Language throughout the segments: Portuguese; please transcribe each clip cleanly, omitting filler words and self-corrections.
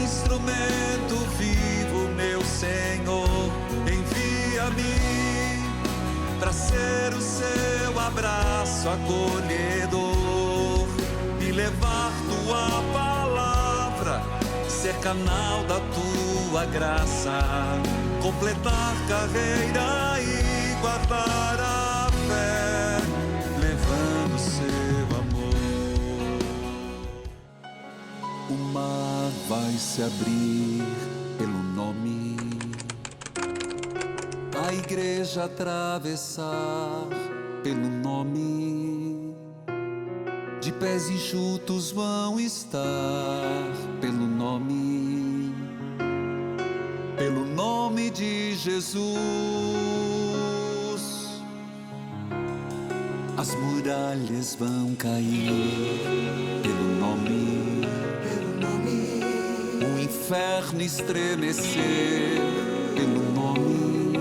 instrumento vivo, meu Senhor, envia-me para ser o seu abraço acolhedor e levar tua palavra, ser canal da tua graça, completar carreira e guardar a fé, levando seu amor. O mar vai se abrir pelo nome, a igreja atravessar pelo nome, de pés enxutos vão estar pelo nome de Jesus. As muralhas vão cair pelo nome, o inferno estremecer pelo nome,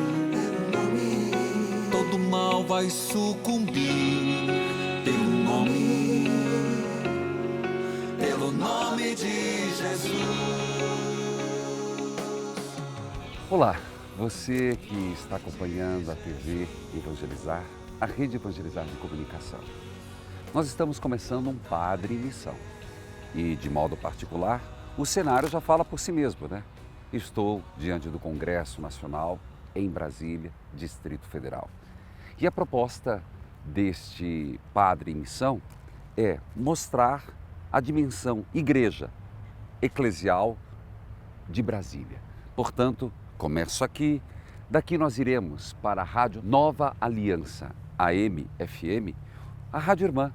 todo mal vai sucumbir pelo nome de Jesus. Olá, você que está acompanhando a TV Evangelizar, a Rede Evangelizar de Comunicação. Nós estamos começando um Padre em Missão e, de modo particular, o cenário já fala por si mesmo, né? Estou diante do Congresso Nacional em Brasília, Distrito Federal. E a proposta deste Padre em Missão é mostrar a dimensão igreja, eclesial de Brasília. Portanto, começo aqui, daqui nós iremos para a Rádio Nova Aliança, AM, FM, a Rádio Irmã,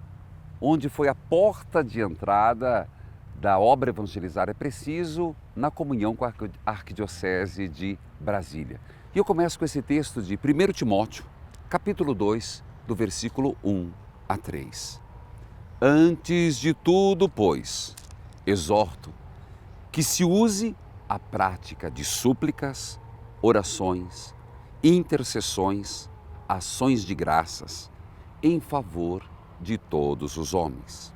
onde foi a porta de entrada da obra Evangelizar é Preciso na comunhão com a Arquidiocese de Brasília. E eu começo com esse texto de 1 Timóteo, capítulo 2, do versículo 1 a 3. Antes de tudo, pois, exorto que se use a prática de súplicas, orações, intercessões, ações de graças em favor de todos os homens,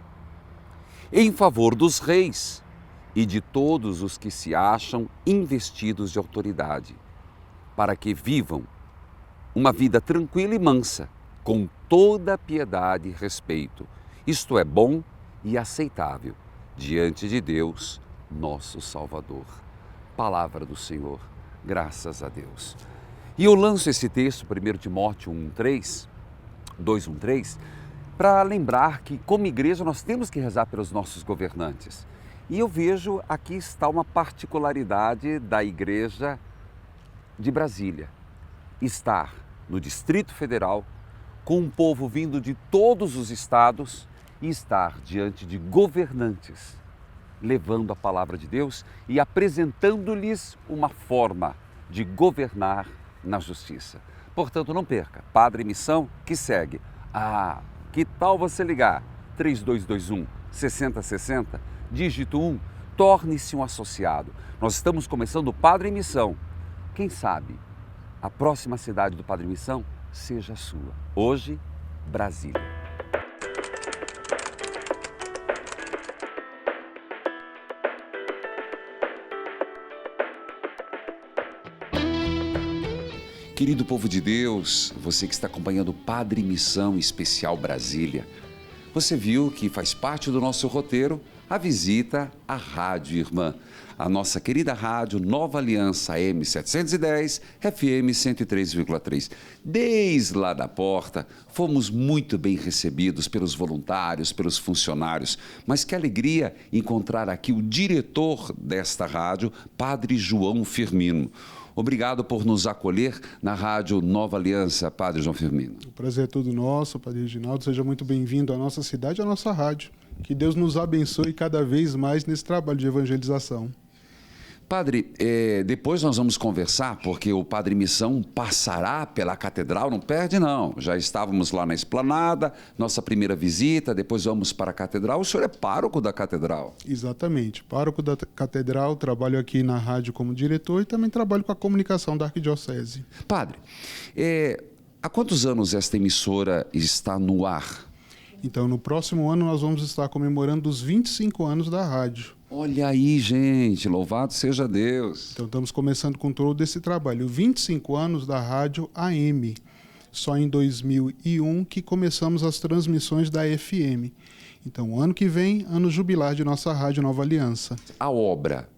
em favor dos reis e de todos os que se acham investidos de autoridade, para que vivam uma vida tranquila e mansa, com toda piedade e respeito. Isto é bom e aceitável diante de Deus, nosso Salvador. Palavra do Senhor, graças a Deus. E eu lanço esse texto, 1 Timóteo 2:1-3, para lembrar que, como igreja, nós temos que rezar pelos nossos governantes. E eu vejo aqui está uma particularidade da igreja de Brasília. Estar no Distrito Federal, com um povo vindo de todos os estados, e estar diante de governantes, levando a palavra de Deus e apresentando-lhes uma forma de governar na justiça. Portanto, não perca, Padre em Missão que segue. Que tal você ligar 3221-6060, dígito 1, torne-se um associado. Nós estamos começando o Padre em Missão. Quem sabe a próxima cidade do Padre em Missão seja a sua. Hoje, Brasília. Querido povo de Deus, você que está acompanhando o Padre em Missão Especial Brasília, você viu que faz parte do nosso roteiro a visita à Rádio Irmã, a nossa querida rádio Nova Aliança AM 710, FM 103,3. Desde lá da porta, fomos muito bem recebidos pelos voluntários, pelos funcionários, mas que alegria encontrar aqui o diretor desta rádio, Padre João Firmino. Obrigado por nos acolher na Rádio Nova Aliança, Padre João Firmino. O prazer é todo nosso, Padre Reginaldo. Seja muito bem-vindo à nossa cidade, à nossa rádio. Que Deus nos abençoe cada vez mais nesse trabalho de evangelização. Padre, depois nós vamos conversar, porque o Padre Missão passará pela catedral, não perde não. Já estávamos lá na esplanada, nossa primeira visita, depois vamos para a catedral. O senhor é pároco da catedral? Exatamente, pároco da catedral, trabalho aqui na rádio como diretor e também trabalho com a comunicação da Arquidiocese. Padre, há quantos anos esta emissora está no ar? Então, no próximo ano, nós vamos estar comemorando os 25 anos da rádio. Olha aí, gente, louvado seja Deus. Então, estamos começando com todo esse trabalho. 25 anos da rádio AM. Só em 2001 que começamos as transmissões da FM. Então, ano que vem, ano jubilar de nossa Rádio Nova Aliança. A obra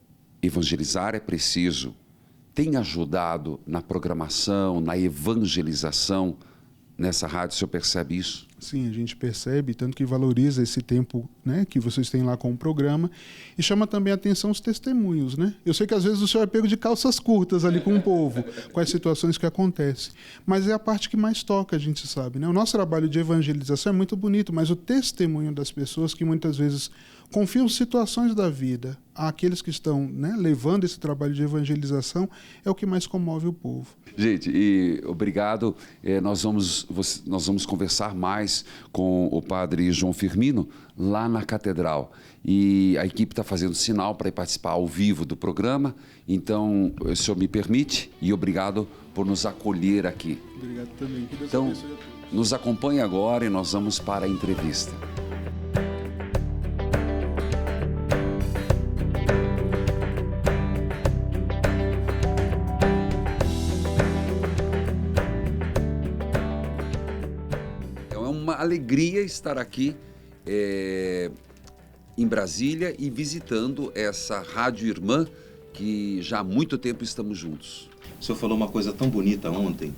Evangelizar é Preciso tem ajudado na programação, na evangelização nessa rádio, o senhor percebe isso? Sim, a gente percebe, tanto que valoriza esse tempo, né, que vocês têm lá com o programa, e chama também a atenção os testemunhos, né? Eu sei que às vezes o senhor é pego de calças curtas ali com o povo, com as situações que acontecem, mas é a parte que mais toca, a gente sabe, né? O nosso trabalho de evangelização é muito bonito, mas o testemunho das pessoas que muitas vezes confiam situações da vida àqueles que estão, né, levando esse trabalho de evangelização é o que mais comove o povo. Gente, e obrigado. Nós vamos conversar mais com o padre João Firmino lá na Catedral. E a equipe está fazendo sinal para ir participar ao vivo do programa. Então, o senhor me permite e obrigado por nos acolher aqui. Obrigado também. Que Deus então, abençoe a todos. Nos acompanhe agora e nós vamos para a entrevista. Alegria estar aqui em Brasília e visitando essa rádio irmã que já há muito tempo estamos juntos. O senhor falou uma coisa tão bonita ontem.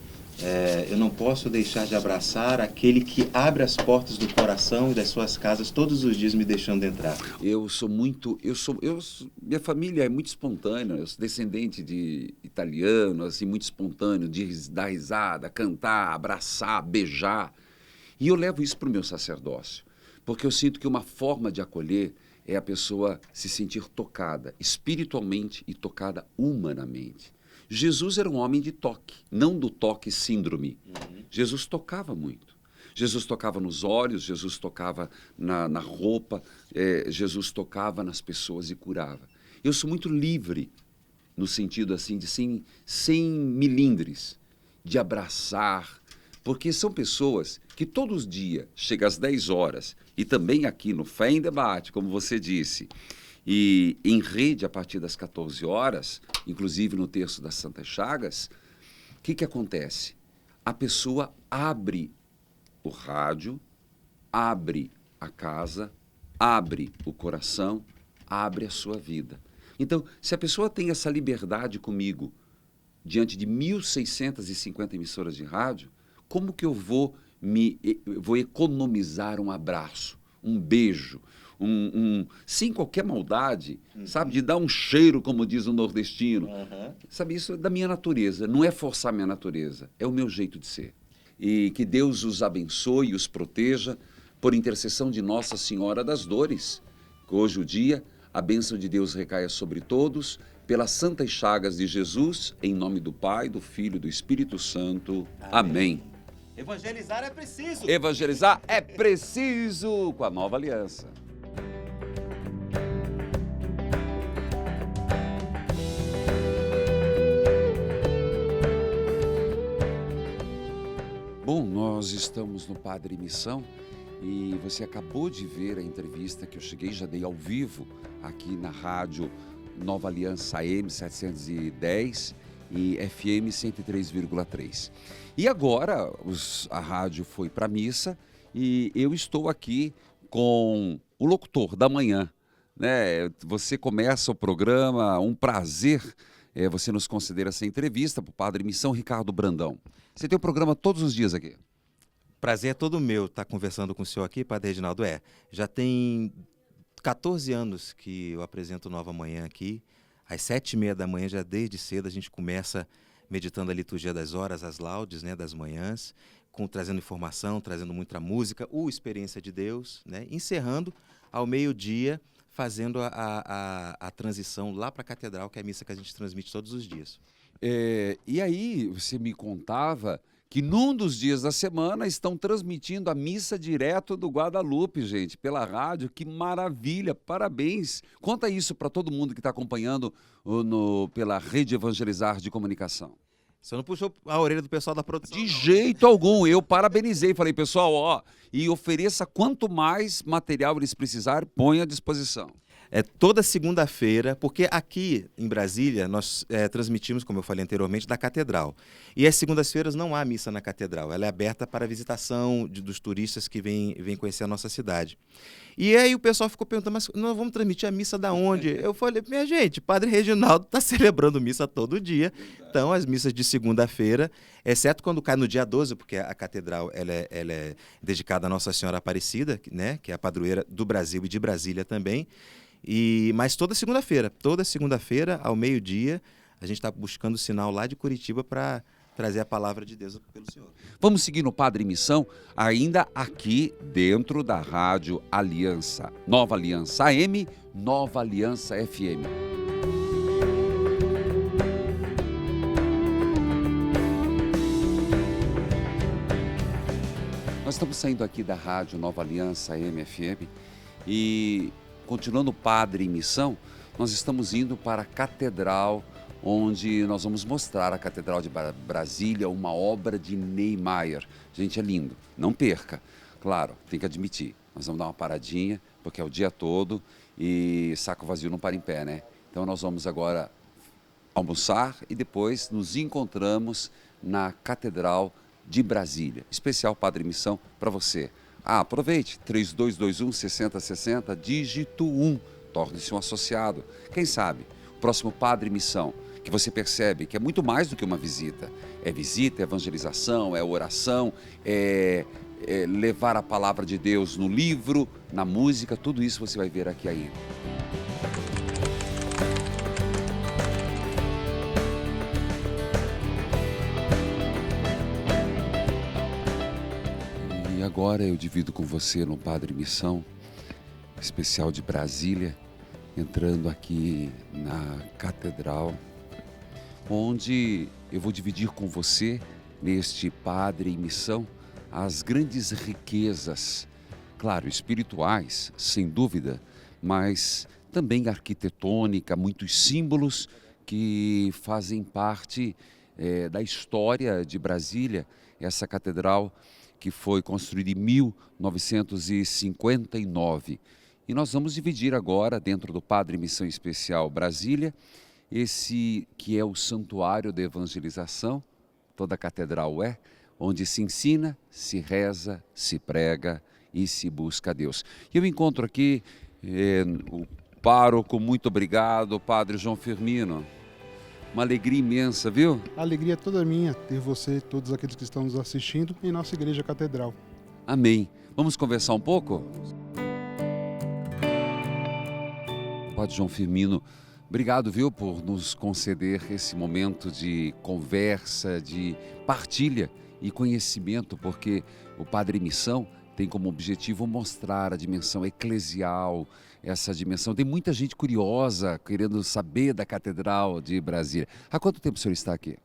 Eu não posso deixar de abraçar aquele que abre as portas do coração e das suas casas todos os dias me deixando entrar. Minha família é muito espontânea, eu sou descendente de italiano, assim, muito espontâneo, de dar risada, cantar, abraçar, beijar. E eu levo isso para o meu sacerdócio, porque eu sinto que uma forma de acolher é a pessoa se sentir tocada espiritualmente e tocada humanamente. Jesus era um homem de toque, não do toque síndrome. Jesus tocava muito. Jesus tocava nos olhos, Jesus tocava na roupa, Jesus tocava nas pessoas e curava. Eu sou muito livre, no sentido assim, de sem milindres, de abraçar, porque são pessoas que todos os dias, chega às 10 horas, e também aqui no Fé em Debate, como você disse, e em rede a partir das 14 horas, inclusive no Terço das Santas Chagas, o que acontece? A pessoa abre o rádio, abre a casa, abre o coração, abre a sua vida. Então, se a pessoa tem essa liberdade comigo, diante de 1.650 emissoras de rádio, como que eu vou economizar um abraço, um beijo, sem qualquer maldade, sabe? De dar um cheiro, como diz o nordestino. Sabe, isso é da minha natureza, não é forçar minha natureza, é o meu jeito de ser. E que Deus os abençoe e os proteja por intercessão de Nossa Senhora das Dores. Que hoje o dia, a bênção de Deus recaia sobre todos, pelas santas chagas de Jesus, em nome do Pai, do Filho e do Espírito Santo. Amém. Evangelizar é preciso. Evangelizar é preciso com a Nova Aliança. Bom, nós estamos no Padre Missão e você acabou de ver a entrevista que eu já dei ao vivo aqui na rádio Nova Aliança AM 710 e FM 103,3. E agora a rádio foi para a missa e eu estou aqui com o locutor da manhã, né? Você começa o programa, um prazer você nos conceder essa entrevista para o Padre Missão Ricardo Brandão. Você tem o programa todos os dias aqui. Prazer é todo meu estar conversando com o senhor aqui, Padre Reginaldo. Já tem 14 anos que eu apresento Nova Manhã aqui. Às 7h30 da manhã, já desde cedo, a gente começa meditando a liturgia das horas, as laudes, né, das manhãs, trazendo informação, trazendo muita música, Experiência de Deus, né, encerrando ao meio-dia, fazendo a transição lá para a Catedral, que é a missa que a gente transmite todos os dias. E aí, você me contava que num dos dias da semana estão transmitindo a missa direto do Guadalupe, gente, pela rádio. Que maravilha, parabéns. Conta isso para todo mundo que está acompanhando pela Rede Evangelizar de Comunicação. Você não puxou a orelha do pessoal da produção? De não. jeito algum. Eu parabenizei. Falei, pessoal, ó, e ofereça quanto mais material eles precisarem, põe à disposição. É toda segunda-feira, porque aqui em Brasília nós transmitimos, como eu falei anteriormente, da Catedral. E às segundas-feiras não há missa na Catedral, ela é aberta para a visitação dos turistas que vêm conhecer a nossa cidade. E aí o pessoal ficou perguntando, mas nós vamos transmitir a missa da onde? Eu falei, minha gente, Padre Reginaldo está celebrando missa todo dia. Então as missas de segunda-feira, exceto quando cai no dia 12, porque a Catedral ela é dedicada a Nossa Senhora Aparecida, né, que é a padroeira do Brasil e de Brasília também. Mas toda segunda-feira, ao meio-dia, a gente está buscando o sinal lá de Curitiba para trazer a palavra de Deus pelo Senhor. Vamos seguir no Padre Missão, ainda aqui dentro da Rádio Aliança. Nova Aliança AM, Nova Aliança FM. Nós estamos saindo aqui da Rádio Nova Aliança AM, FM e... Continuando o Padre em Missão, nós estamos indo para a Catedral, onde nós vamos mostrar a Catedral de Brasília, uma obra de Niemeyer. Gente, é lindo, não perca. Claro, tem que admitir, nós vamos dar uma paradinha, porque é o dia todo e saco vazio não para em pé, né? Então nós vamos agora almoçar e depois nos encontramos na Catedral de Brasília. Especial Padre Missão para você. Aproveite, 3221-6060, dígito 1, torne-se um associado. Quem sabe, o próximo Padre Missão, que você percebe que é muito mais do que uma visita. É visita, é evangelização, é oração, é levar a palavra de Deus no livro, na música, tudo isso você vai ver aqui ainda. E agora eu divido com você no Padre Missão, especial de Brasília, entrando aqui na Catedral, onde eu vou dividir com você, neste Padre em Missão, as grandes riquezas, claro, espirituais, sem dúvida, mas também arquitetônica, muitos símbolos que fazem parte da história de Brasília, essa catedral que foi construída em 1959. E nós vamos dividir agora, dentro do Padre Missão Especial Brasília, esse que é o santuário da evangelização, toda a catedral onde se ensina, se reza, se prega e se busca a Deus. E eu encontro aqui o pároco, muito obrigado, Padre João Firmino. Uma alegria imensa, viu? A alegria é toda minha ter você, todos aqueles que estão nos assistindo em nossa Igreja Catedral. Amém. Vamos conversar um pouco? Padre João Firmino, obrigado, viu, por nos conceder esse momento de conversa, de partilha e conhecimento, porque o Padre Missão tem como objetivo mostrar a dimensão eclesial, essa dimensão. Tem muita gente curiosa, querendo saber da Catedral de Brasília. Há quanto tempo o senhor está aqui?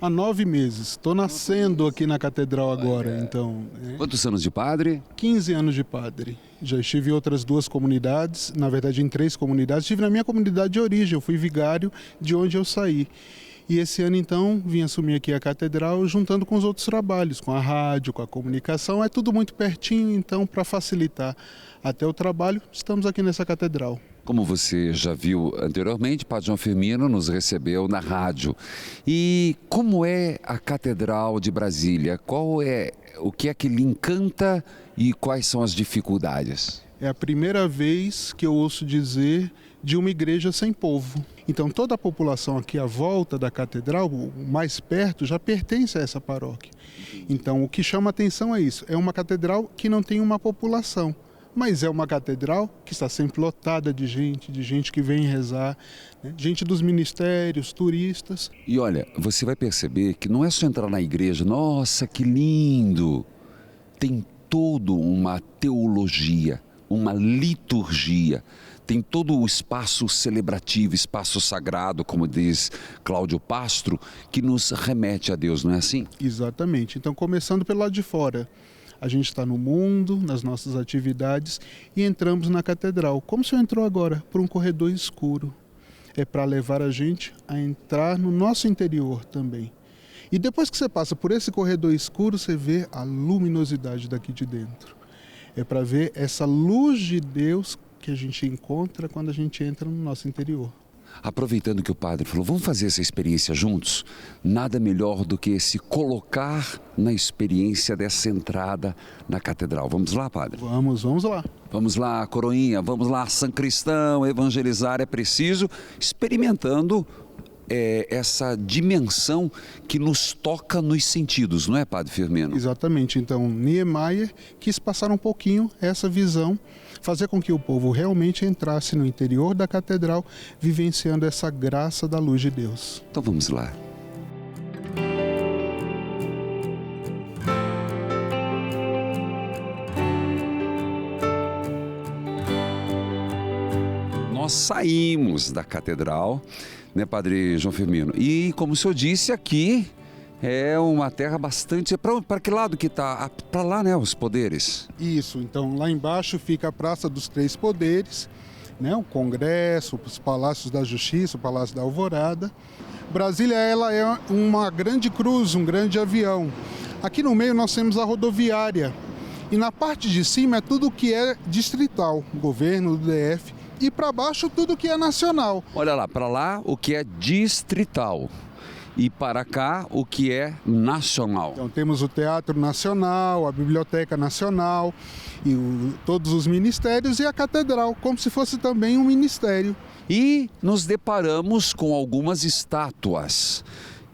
Há 9 meses. Estou nascendo aqui na Catedral agora, então... Quantos anos de padre? 15 anos de padre. Já estive em outras 2 comunidades, na verdade em 3 comunidades. Estive na minha comunidade de origem, eu fui vigário de onde eu saí. E esse ano, então, vim assumir aqui a Catedral, juntando com os outros trabalhos, com a rádio, com a comunicação. É tudo muito pertinho, então, para facilitar até o trabalho, estamos aqui nessa Catedral. Como você já viu anteriormente, Padre João Firmino nos recebeu na rádio. E como é a Catedral de Brasília? O que é que lhe encanta e quais são as dificuldades? É a primeira vez que eu ouço dizer de uma igreja sem povo. Então toda a população aqui à volta da catedral, mais perto, já pertence a essa paróquia. Então o que chama atenção é isso, é uma catedral que não tem uma população, mas é uma catedral que está sempre lotada de gente que vem rezar, né? Gente dos ministérios, turistas. E olha, você vai perceber que não é só entrar na igreja, nossa, que lindo! Tem toda uma teologia, uma liturgia, tem todo o espaço celebrativo, espaço sagrado, como diz Cláudio Pastro, que nos remete a Deus, não é assim? Exatamente. Então, começando pelo lado de fora, a gente está no mundo, nas nossas atividades, e entramos na catedral, como o senhor entrou agora, por um corredor escuro. É para levar a gente a entrar no nosso interior também. E depois que você passa por esse corredor escuro, você vê a luminosidade daqui de dentro. É para ver essa luz de Deus que a gente encontra quando a gente entra no nosso interior. Aproveitando que o padre falou, vamos fazer essa experiência juntos? Nada melhor do que se colocar na experiência dessa entrada na catedral. Vamos lá, padre? Vamos lá. Vamos lá, coroinha, vamos lá, São Cristão, evangelizar é preciso, experimentando essa dimensão que nos toca nos sentidos, não é, padre Firmino? Exatamente. Então, Niemeyer quis passar um pouquinho essa visão, fazer com que o povo realmente entrasse no interior da catedral, vivenciando essa graça da luz de Deus. Então vamos lá. Nós saímos da catedral, né, padre João Firmino? E como o senhor disse, aqui é uma terra bastante... Para que lado que está? Para lá, né, os poderes? Isso, então lá embaixo fica a Praça dos Três Poderes, né, o Congresso, os Palácios da Justiça, o Palácio da Alvorada. Brasília, ela é uma grande cruz, um grande avião. Aqui no meio nós temos a rodoviária. E na parte de cima é tudo que é distrital, governo do DF. E para baixo tudo que é nacional. Olha lá, para lá o que é distrital e para cá o que é nacional. Então temos o Teatro Nacional, a Biblioteca Nacional, e todos os ministérios e a Catedral, como se fosse também um ministério. E nos deparamos com algumas estátuas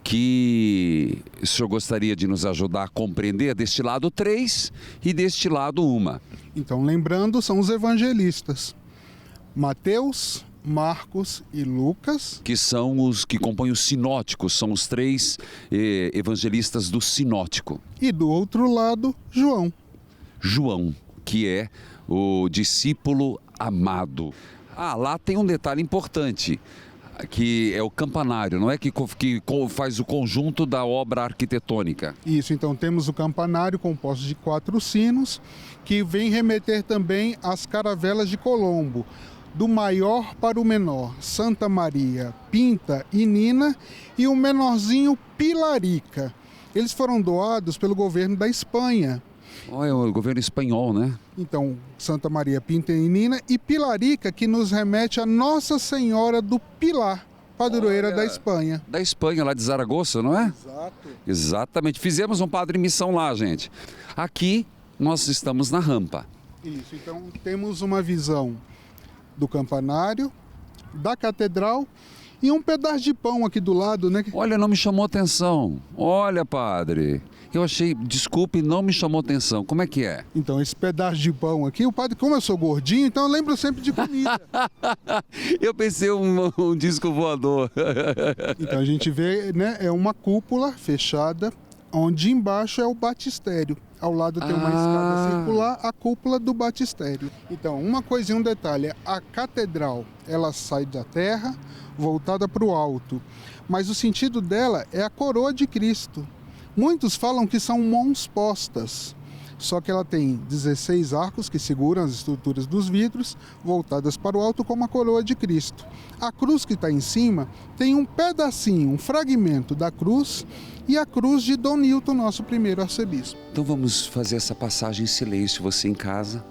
que o senhor gostaria de nos ajudar a compreender, deste lado 3 e deste lado 1. Então, lembrando, são os evangelistas. Mateus, Marcos e Lucas. Que são os que compõem os sinóticos, são os 3 evangelistas do sinótico. E do outro lado, João. João, que é o discípulo amado. Ah, lá tem um detalhe importante, que é o campanário, não é que faz o conjunto da obra arquitetônica. Isso, então temos o campanário composto de 4 sinos, que vem remeter também às caravelas de Colombo. Do maior para o menor, Santa Maria, Pinta e Nina, e o menorzinho Pilarica. Eles foram doados pelo governo da Espanha. É o governo espanhol, né? Então, Santa Maria, Pinta e Nina, e Pilarica, que nos remete a Nossa Senhora do Pilar, padroeira da Espanha. Da Espanha, lá de Zaragoza, não é? Exato. Exatamente. Fizemos um padre missão lá, gente. Aqui nós estamos na rampa. Isso, então temos uma visão do campanário, da catedral e um pedaço de pão aqui do lado, né? Olha, não me chamou atenção. Olha, padre, eu achei, desculpe, não me chamou atenção. Como é que é? Então, esse pedaço de pão aqui, o padre, como eu sou gordinho, então eu lembro sempre de comida. Eu pensei um disco voador. Então, a gente vê, né, é uma cúpula fechada, onde embaixo é o batistério. Ao lado tem uma escada circular, a cúpula do batistério. Então, uma coisinha, um detalhe, a catedral, ela sai da terra, voltada para o alto. Mas o sentido dela é a coroa de Cristo. Muitos falam que são mãos postas, só que ela tem 16 arcos que seguram as estruturas dos vidros, voltadas para o alto como a coroa de Cristo. A cruz que está em cima tem um pedacinho, um fragmento da cruz, e a cruz de Dom Nilton, nosso primeiro arcebispo. Então vamos fazer essa passagem em silêncio, você em casa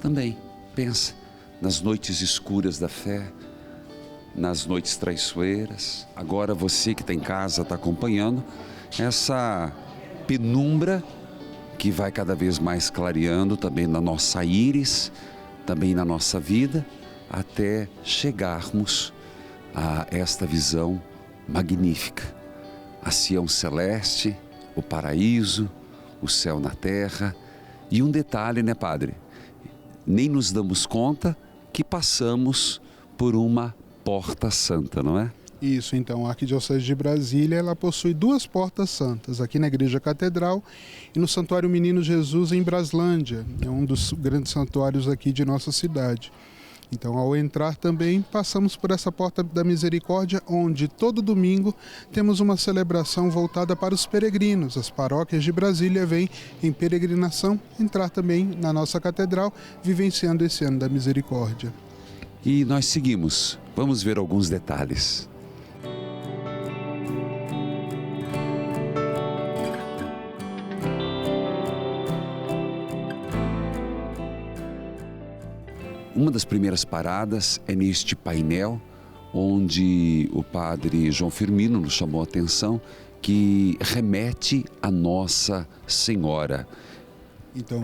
também. Pensa nas noites escuras da fé, nas noites traiçoeiras. Agora você que está em casa, está acompanhando essa penumbra que vai cada vez mais clareando também na nossa íris, também na nossa vida, até chegarmos a esta visão magnífica. A Sião celeste, o paraíso, o céu na terra. E um detalhe, né, padre? Nem nos damos conta que passamos por uma porta santa, não é? Isso, então, a Arquidiocese de Brasília, ela possui 2 portas santas, aqui na Igreja Catedral e no Santuário Menino Jesus em Braslândia, é um dos grandes santuários aqui de nossa cidade. Então, ao entrar também, passamos por essa Porta da Misericórdia, onde todo domingo temos uma celebração voltada para os peregrinos. As paróquias de Brasília vêm em peregrinação entrar também na nossa catedral, vivenciando esse ano da Misericórdia. E nós seguimos. Vamos ver alguns detalhes. Uma das primeiras paradas é neste painel, onde o padre João Firmino nos chamou a atenção, que remete a Nossa Senhora. Então,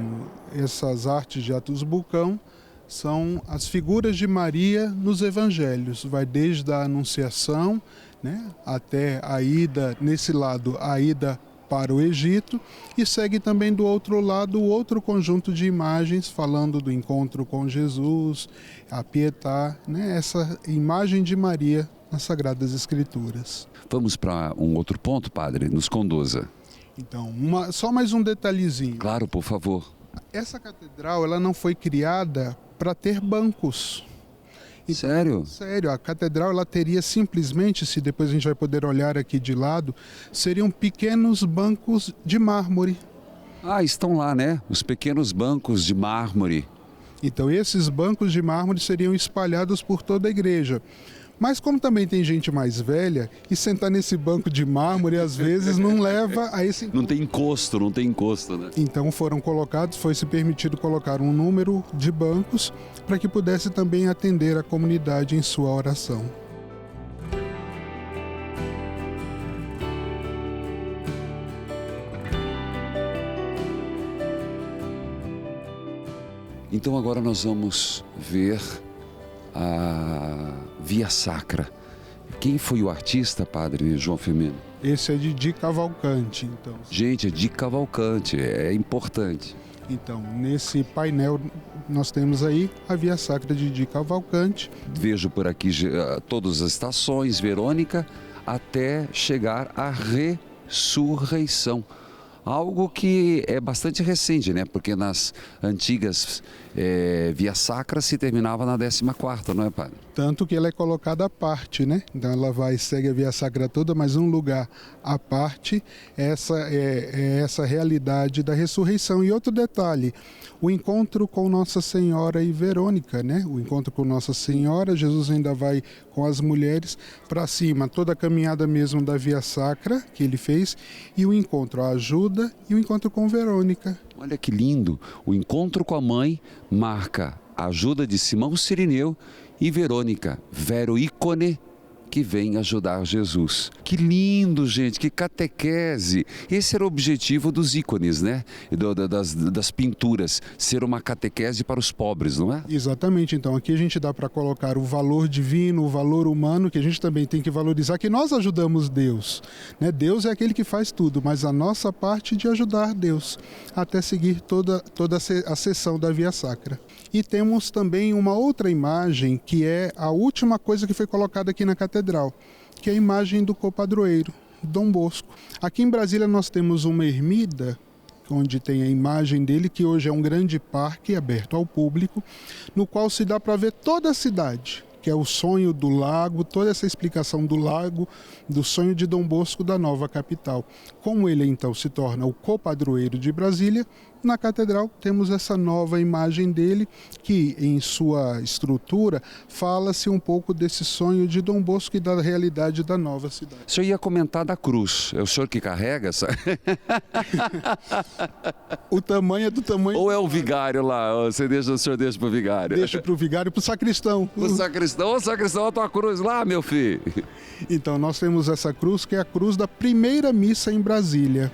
essas artes de Atos Bulcão são as figuras de Maria nos evangelhos. Vai desde a Anunciação, né, até a ida, nesse lado, a ida para o Egito, e segue também do outro lado o outro conjunto de imagens falando do encontro com Jesus, a Pietà, né, essa imagem de Maria nas Sagradas Escrituras. Vamos para um outro ponto, padre, nos conduza. Então, só mais um detalhezinho. Claro, por favor. Essa catedral, ela não foi criada para ter bancos. Sério? Sério, a catedral ela teria simplesmente, se depois a gente vai poder olhar aqui de lado, seriam pequenos bancos de mármore. Ah, estão lá, né? Os pequenos bancos de mármore. Então esses bancos de mármore seriam espalhados por toda a igreja. Mas como também tem gente mais velha, e sentar nesse banco de mármore às vezes não leva a esse... Não tem encosto, né? Então foi-se permitido colocar um número de bancos para que pudesse também atender a comunidade em sua oração. Então agora nós vamos ver a Via Sacra. Quem foi o artista, padre João Firmino? Esse é Didi Cavalcanti, então. Gente, é de Cavalcanti, é importante. Então, nesse painel nós temos aí a Via Sacra de Didi Cavalcanti. Vejo por aqui todas as estações, Verônica, até chegar à ressurreição. Algo que é bastante recente, né? Porque nas antigas Via Sacra se terminava na 14ª, não é, padre? Tanto que ela é colocada à parte, né? Então ela segue a Via Sacra toda, mas um lugar à parte, essa realidade da ressurreição. E outro detalhe, o encontro com Nossa Senhora e Verônica, né? O encontro com Nossa Senhora, Jesus ainda vai com as mulheres para cima, toda a caminhada mesmo da Via Sacra que ele fez, e o encontro, a ajuda e o encontro com Verônica. Olha que lindo, o encontro com a mãe marca a ajuda de Simão Cirineu e Verônica, vero ícone, que vem ajudar Jesus. Que lindo, gente, que catequese. Esse era o objetivo dos ícones, né? Das pinturas, ser uma catequese para os pobres, não é? Exatamente, então aqui a gente dá para colocar o valor divino, o valor humano, que a gente também tem que valorizar, que nós ajudamos Deus, né? Deus é aquele que faz tudo, mas a nossa parte de ajudar Deus, até seguir toda a sessão da Via Sacra. E temos também uma outra imagem, que é a última coisa que foi colocada aqui na catedral, que é a imagem do copadroeiro, Dom Bosco. Aqui em Brasília nós temos uma ermida, onde tem a imagem dele, que hoje é um grande parque aberto ao público, no qual se dá para ver toda a cidade, que é o sonho do lago, toda essa explicação do lago, do sonho de Dom Bosco da nova capital. Como ele então se torna o copadroeiro de Brasília, na catedral temos essa nova imagem dele, que em sua estrutura fala-se um pouco desse sonho de Dom Bosco e da realidade da nova cidade. O senhor ia comentar da cruz, é o senhor que carrega essa? O tamanho é do tamanho... Ou é o vigário lá, o senhor deixa para o vigário? Deixa para o vigário, para o sacristão. O sacristão, a tua cruz lá, meu filho. Então nós temos essa cruz, que é a cruz da primeira missa em Brasília.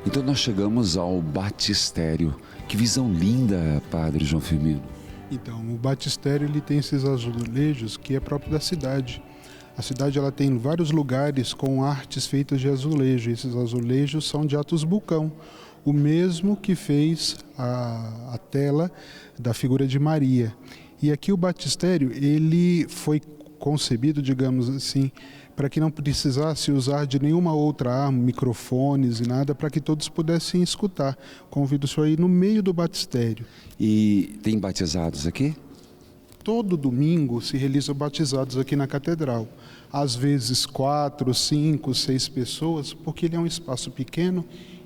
Então nós chegamos ao batistério. Que visão linda, padre João Firmino. Então, o batistério ele tem esses azulejos que é próprio da cidade. A cidade ela tem vários lugares com artes feitas de azulejo. Esses azulejos são de Atos Bulcão, o mesmo que fez a tela da figura de Maria. E aqui o batistério ele foi concebido, digamos assim, para que não precisasse usar de nenhuma outra arma, microfones e nada, para que todos pudessem escutar. Convido o senhor aí no meio do batistério. E tem batizados aqui? Todo domingo se realizam batizados aqui na catedral. Às vezes 4, 5, 6 pessoas, porque ele é um espaço pequeno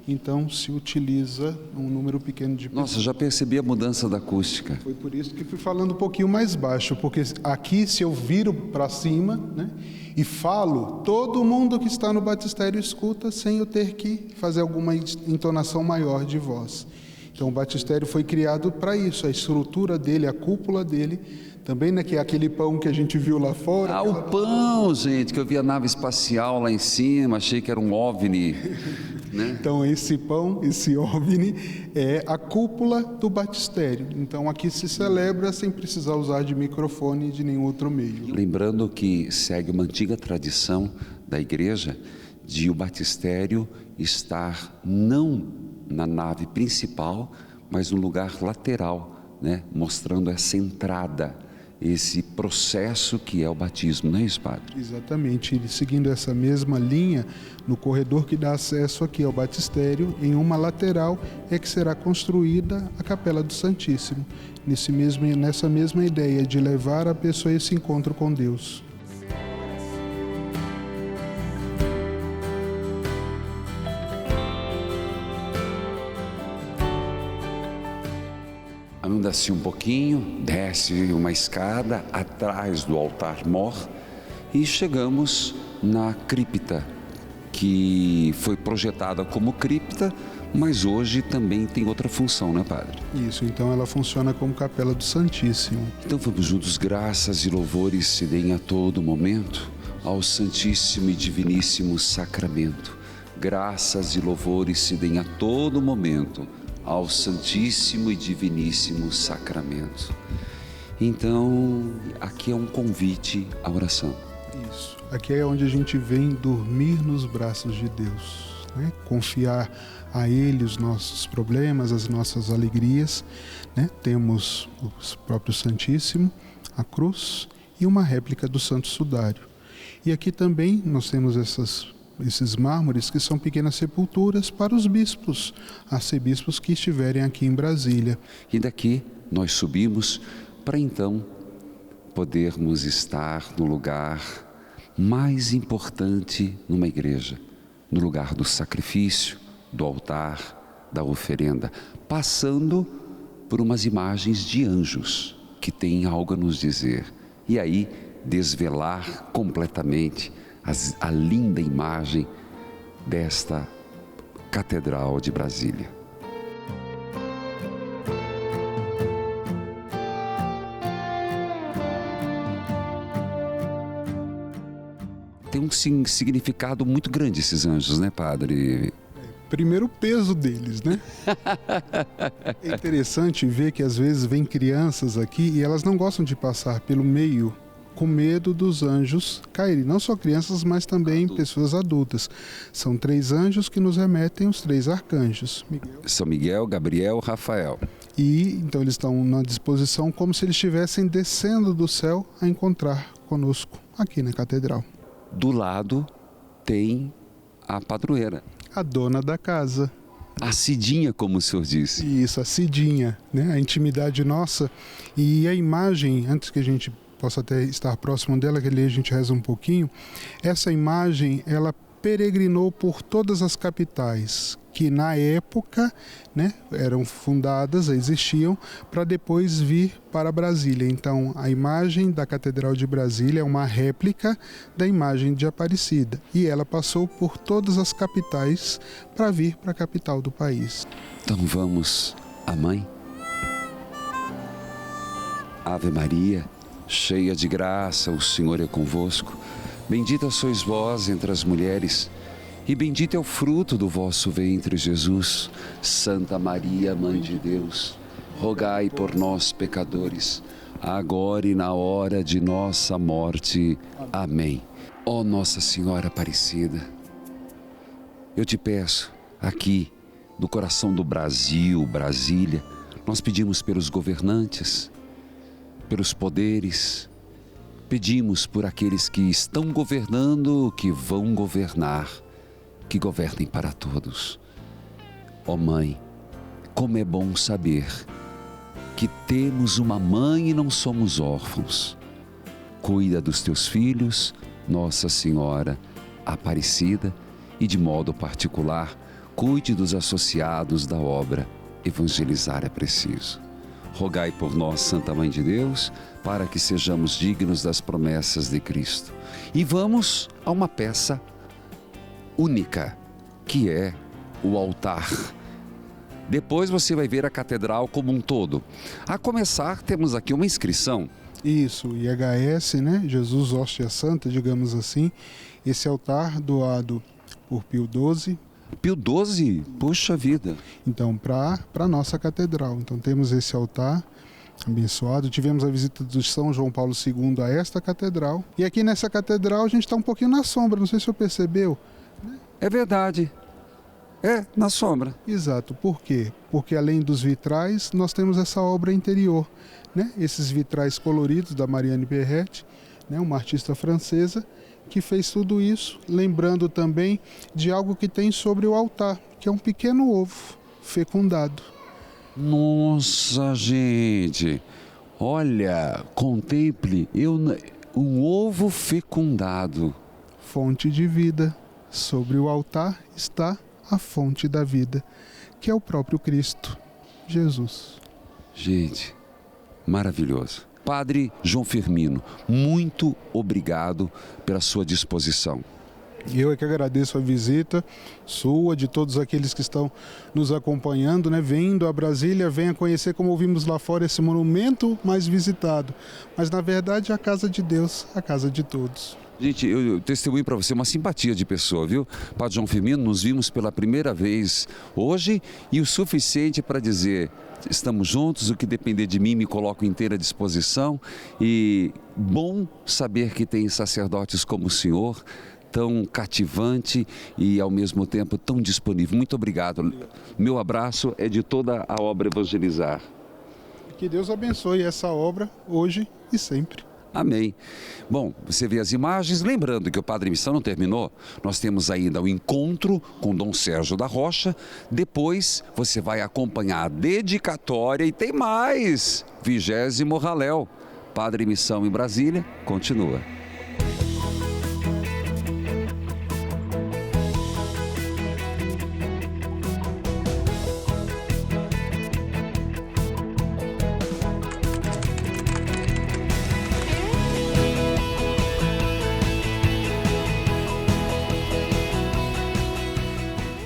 então se utiliza um número pequeno de pessoas. Nossa, já percebi a mudança da acústica. Foi por isso que fui falando um pouquinho mais baixo, porque aqui, se eu viro para cima, né, e falo, todo mundo que está no batistério escuta sem eu ter que fazer alguma entonação maior de voz. Então, o batistério foi criado para isso, a estrutura dele, a cúpula dele, também, né, que é aquele pão que a gente viu lá fora. Ah, o pão, gente, que eu vi a nave espacial lá em cima, achei que era um OVNI, né? Então, esse pão, esse OVNI, é a cúpula do batistério. Então, aqui se celebra sem precisar usar de microfone e de nenhum outro meio. Lembrando que segue uma antiga tradição da igreja de o batistério estar não na nave principal, mas no lugar lateral, né? Mostrando essa entrada, esse processo que é o batismo, não é isso, padre? Exatamente, e seguindo essa mesma linha, no corredor que dá acesso aqui ao batistério, em uma lateral é que será construída a Capela do Santíssimo, nessa mesma ideia de levar a pessoa a esse encontro com Deus. Anda-se um pouquinho, desce uma escada atrás do altar-mor e chegamos na cripta, que foi projetada como cripta, mas hoje também tem outra função, né, padre? Isso, então ela funciona como Capela do Santíssimo. Então vamos juntos, graças e louvores se deem a todo momento ao Santíssimo e Diviníssimo Sacramento. Graças e louvores se deem a todo momento ao Santíssimo e Diviníssimo Sacramento. Então, aqui é um convite à oração. Isso. Aqui é onde a gente vem dormir nos braços de Deus, né? Confiar a Ele os nossos problemas, as nossas alegrias, né? Temos o próprio Santíssimo, a cruz e uma réplica do Santo Sudário. E aqui também nós temos esses mármores que são pequenas sepulturas para os bispos, arcebispos que estiverem aqui em Brasília. E daqui nós subimos para então podermos estar no lugar mais importante numa igreja, no lugar do sacrifício, do altar, da oferenda, passando por umas imagens de anjos que têm algo a nos dizer. E aí desvelar completamente a linda imagem desta Catedral de Brasília. Tem um significado muito grande esses anjos, né, padre? Primeiro o peso deles, né? É interessante ver que às vezes vem crianças aqui e elas não gostam de passar pelo meio com medo dos anjos caírem. Não só crianças, mas também pessoas adultas. São 3 anjos que nos remetem os 3 arcanjos. São Miguel, Gabriel, Rafael. E então eles estão na disposição como se eles estivessem descendo do céu a encontrar conosco aqui na catedral. Do lado tem a padroeira. A dona da casa. A Cidinha, como o senhor disse. Isso, a Cidinha, né? A intimidade nossa. E a imagem, antes que a gente possa até estar próximo dela, que ali a gente reza um pouquinho, essa imagem, ela peregrinou por todas as capitais que na época, né, eram fundadas, existiam, para depois vir para Brasília. Então, a imagem da Catedral de Brasília é uma réplica da imagem de Aparecida. E ela passou por todas as capitais para vir para a capital do país. Então vamos à Mãe. Ave Maria, cheia de graça, o Senhor é convosco. Bendita sois vós entre as mulheres, e bendito é o fruto do vosso ventre, Jesus. Santa Maria, Mãe de Deus, rogai por nós, pecadores, agora e na hora de nossa morte. Amém. Ó Nossa Senhora Aparecida, eu te peço, aqui, no coração do Brasil, Brasília, nós pedimos pelos governantes, pelos poderes, pedimos por aqueles que estão governando, que vão governar, que governem para todos. Ó Mãe, como é bom saber que temos uma mãe e não somos órfãos. Cuida dos teus filhos, Nossa Senhora Aparecida, e de modo particular, cuide dos associados da obra Evangelizar é Preciso. Rogai por nós, Santa Mãe de Deus, para que sejamos dignos das promessas de Cristo. E vamos a uma peça única, que é o altar. Depois você vai ver a catedral como um todo. A começar, temos aqui uma inscrição. Isso, IHS, né? Jesus Hóstia Santa, digamos assim. Esse altar doado por Pio XII. Pio XII? Puxa vida! Então, para a nossa catedral. Então, temos esse altar abençoado. Tivemos a visita de São João Paulo II a esta catedral. E aqui nessa catedral a gente está um pouquinho na sombra, não sei se o senhor percebeu. É verdade. É, na sombra. Exato. Por quê? Porque além dos vitrais, nós temos essa obra interior, né? Esses vitrais coloridos da Marianne Perret, né? Uma artista francesa que fez tudo isso, lembrando também de algo que tem sobre o altar, que é um pequeno ovo fecundado. Nossa, gente! Olha, contemple, um ovo fecundado. Fonte de vida. Sobre o altar está a fonte da vida, que é o próprio Cristo, Jesus. Gente, maravilhoso. Padre João Firmino, muito obrigado pela sua disposição. Eu é que agradeço a visita sua, de todos aqueles que estão nos acompanhando, né? Vindo a Brasília, venha conhecer, como ouvimos lá fora, esse monumento mais visitado. Mas, na verdade, é a casa de Deus, a casa de todos. Gente, eu testemunho para você uma simpatia de pessoa, viu? Padre João Firmino, nos vimos pela primeira vez hoje e o suficiente para dizer: estamos juntos, o que depender de mim me coloco inteira à disposição. E bom saber que tem sacerdotes como o senhor, tão cativante e ao mesmo tempo tão disponível. Muito obrigado. Meu abraço é de toda a obra Evangelizar. Que Deus abençoe essa obra hoje e sempre. Amém. Bom, você vê as imagens, lembrando que o Padre Missão não terminou, nós temos ainda o encontro com Dom Sérgio da Rocha, depois você vai acompanhar a dedicatória e tem mais, 20º Raléu. Padre Missão em Brasília, continua.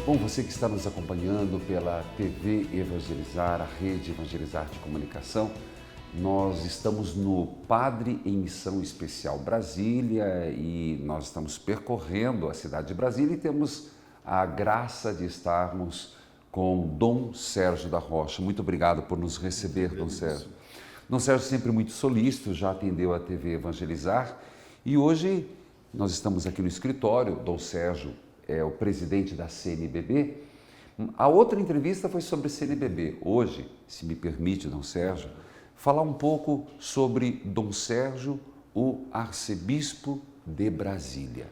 Bom, você que está nos acompanhando pela TV Evangelizar, a rede Evangelizar de Comunicação, nós estamos no Padre em Missão Especial Brasília e nós estamos percorrendo a cidade de Brasília e temos a graça de estarmos com Dom Sérgio da Rocha. Muito obrigado por nos receber, Dom Sérgio. Dom Sérgio sempre muito solícito, já atendeu a TV Evangelizar e hoje nós estamos aqui no escritório. Dom Sérgio é o presidente da CNBB. A outra entrevista foi sobre CNBB. Hoje, se me permite, Dom Sérgio, falar um pouco sobre Dom Sérgio, o arcebispo de Brasília.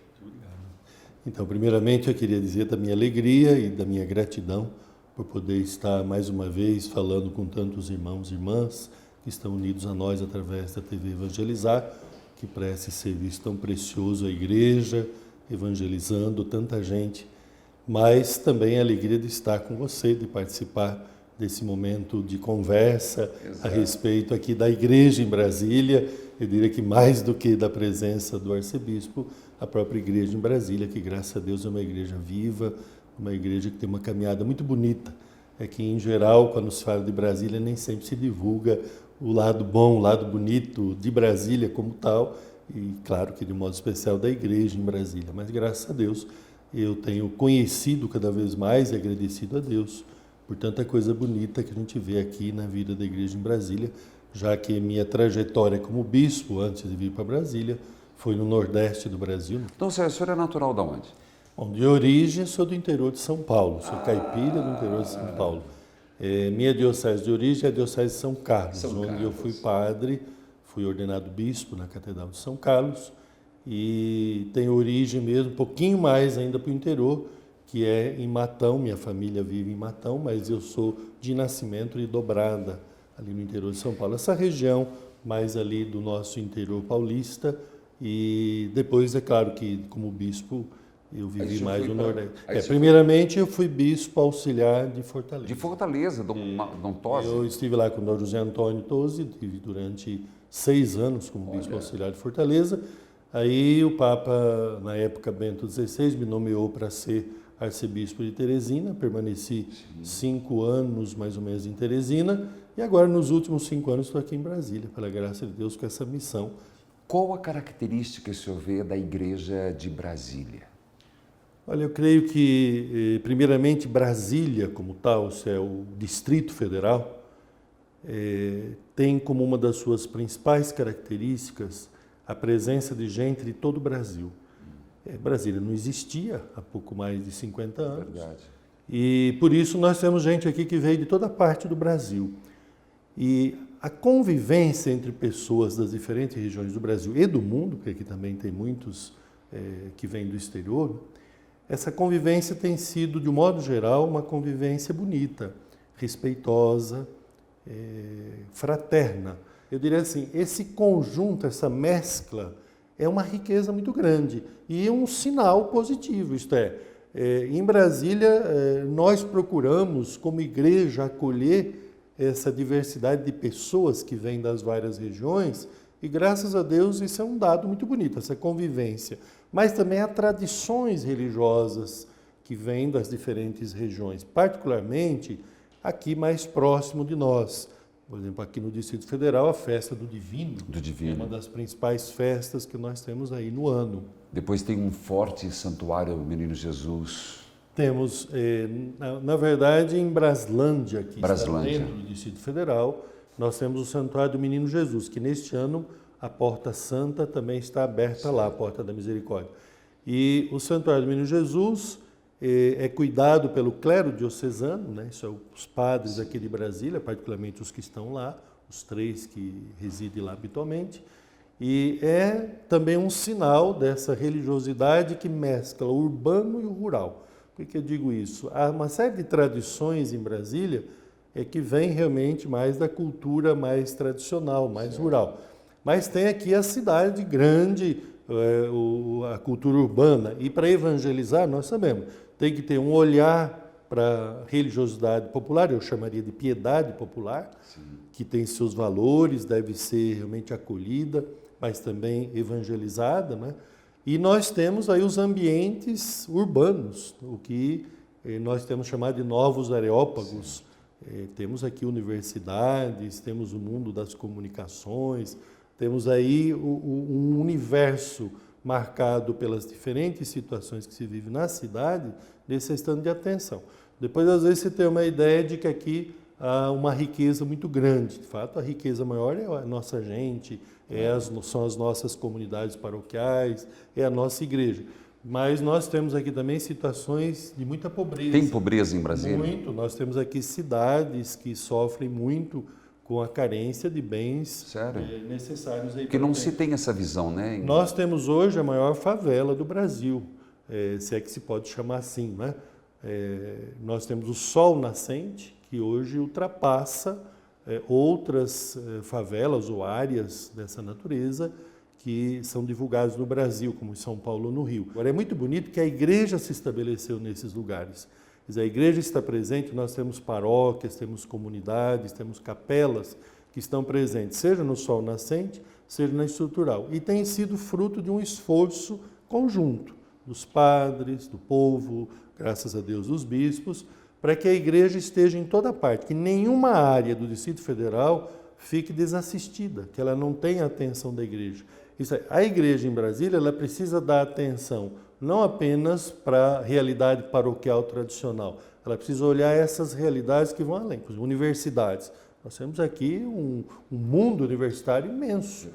Então, primeiramente, eu queria dizer da minha alegria e da minha gratidão por poder estar mais uma vez falando com tantos irmãos e irmãs que estão unidos a nós através da TV Evangelizar, que presta esse serviço tão precioso à igreja, evangelizando tanta gente, mas também a alegria de estar com você, de participar desse momento de conversa a respeito aqui da igreja em Brasília. Eu diria que mais do que da presença do arcebispo, a própria igreja em Brasília, que graças a Deus é uma igreja viva, uma igreja que tem uma caminhada muito bonita. É que, em geral, quando se fala de Brasília, nem sempre se divulga o lado bom, o lado bonito de Brasília como tal, e claro que de modo especial da igreja em Brasília. Mas graças a Deus eu tenho conhecido cada vez mais e agradecido a Deus por tanta coisa bonita que a gente vê aqui na vida da igreja em Brasília, já que minha trajetória como bispo, antes de vir para Brasília, foi no Nordeste do Brasil. Então, o senhor é natural de onde? Bom, de origem sou do interior de São Paulo, sou caipira do interior de São Paulo. Minha diocese de origem é a diocese de São Carlos, onde eu fui padre, fui ordenado bispo na Catedral de São Carlos e tenho origem mesmo, um pouquinho mais ainda para o interior, que é em Matão. Minha família vive em Matão, mas eu sou de nascimento de Dobrada, ali no interior de São Paulo. Essa região mais ali do nosso interior paulista. E depois, é claro que como bispo, eu vivi Aí mais no Nordeste. aí você Primeiramente, eu fui bispo auxiliar de Fortaleza. De Fortaleza, Dom Tosi. Eu estive lá com o Dom José Antônio Tosi, tive durante 6 anos como bispo auxiliar de Fortaleza. Aí o Papa, na época Bento XVI, me nomeou para ser arcebispo de Teresina. Permaneci 5 anos, mais ou menos, em Teresina. E agora, nos últimos 5 anos, estou aqui em Brasília, pela graça de Deus, com essa missão. Qual a característica que o senhor vê da Igreja de Brasília? Olha, eu creio que, primeiramente, Brasília, como tal, se é o Distrito Federal, tem como uma das suas principais características a presença de gente de todo o Brasil. Brasília não existia há pouco mais de 50 anos. Verdade. E, por isso, nós temos gente aqui que veio de toda parte do Brasil. E a convivência entre pessoas das diferentes regiões do Brasil e do mundo, porque aqui também tem muitos que vêm do exterior, essa convivência tem sido, de um modo geral, uma convivência bonita, respeitosa, fraterna. Eu diria assim, esse conjunto, essa mescla, é uma riqueza muito grande e um sinal positivo. Isto é, em Brasília, nós procuramos, como igreja, acolher essa diversidade de pessoas que vêm das várias regiões e, graças a Deus, isso é um dado muito bonito, essa convivência. Mas também há tradições religiosas que vêm das diferentes regiões, particularmente aqui mais próximo de nós. Por exemplo, aqui no Distrito Federal, a festa do Divino. Do Divino. É uma das principais festas que nós temos aí no ano. Depois tem um forte santuário ao Menino Jesus. Temos, na verdade, em Braslândia, que está Braslândia. dentro do Distrito Federal, nós temos o Santuário do Menino Jesus, que neste ano a Porta Santa também está aberta lá, a Porta da Misericórdia. E o Santuário do Menino Jesus é cuidado pelo clero diocesano, né? Isso é os padres aqui de Brasília, particularmente os que estão lá, os 3 que residem lá habitualmente, e é também um sinal dessa religiosidade que mescla o urbano e o rural. Por que eu digo isso? Há uma série de tradições em Brasília que vem realmente mais da cultura mais tradicional, mais rural. Mas tem aqui a cidade grande, a cultura urbana, e para evangelizar, nós sabemos, tem que ter um olhar para a religiosidade popular, eu chamaria de piedade popular, que tem seus valores, deve ser realmente acolhida, mas também evangelizada, né? E nós temos aí os ambientes urbanos, o que nós temos chamado de novos areópagos. Temos aqui universidades, temos o mundo das comunicações, temos aí um universo marcado pelas diferentes situações que se vive na cidade, necessitando de atenção. Depois, às vezes, você tem uma ideia de que aqui há uma riqueza muito grande. De fato, a riqueza maior é a nossa gente, são as nossas comunidades paroquiais, é a nossa igreja. Mas nós temos aqui também situações de muita pobreza. Tem pobreza em Brasília? Muito. Nós temos aqui cidades que sofrem muito com a carência de bens necessários. Porque não se tem essa visão, né? Nós temos hoje a maior favela do Brasil, se é que se pode chamar assim, né? Nós temos o Sol Nascente, que hoje ultrapassa outras favelas ou áreas dessa natureza que são divulgadas no Brasil, como em São Paulo, no Rio. Agora, é muito bonito que a igreja se estabeleceu nesses lugares. Quer dizer, a igreja está presente, nós temos paróquias, temos comunidades, temos capelas que estão presentes, seja no Sol Nascente, seja na estrutural. E tem sido fruto de um esforço conjunto dos padres, do povo, graças a Deus dos bispos, para que a igreja esteja em toda parte, que nenhuma área do Distrito Federal fique desassistida, que ela não tenha a atenção da igreja. A igreja em Brasília, ela precisa dar atenção não apenas para a realidade paroquial tradicional, ela precisa olhar essas realidades que vão além, por exemplo, universidades. Nós temos aqui um mundo universitário imenso.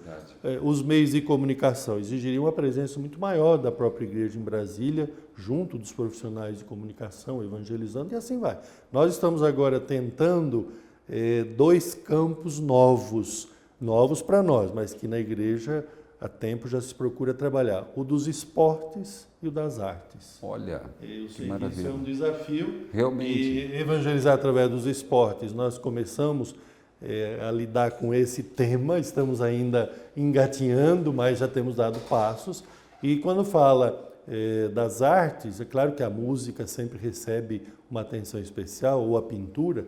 Os meios de comunicação exigiriam uma presença muito maior da própria igreja em Brasília, junto dos profissionais de comunicação, evangelizando, e assim vai. Nós estamos agora tentando 2 campos novos para nós, mas que na igreja há tempo já se procura trabalhar, o dos esportes e o das artes. Olha, eu que sei maravilha. Que isso é um desafio. Realmente. E evangelizar através dos esportes. Nós começamos a lidar com esse tema, estamos ainda engatinhando, mas já temos dado passos. E quando fala das artes, é claro que a música sempre recebe uma atenção especial, ou a pintura,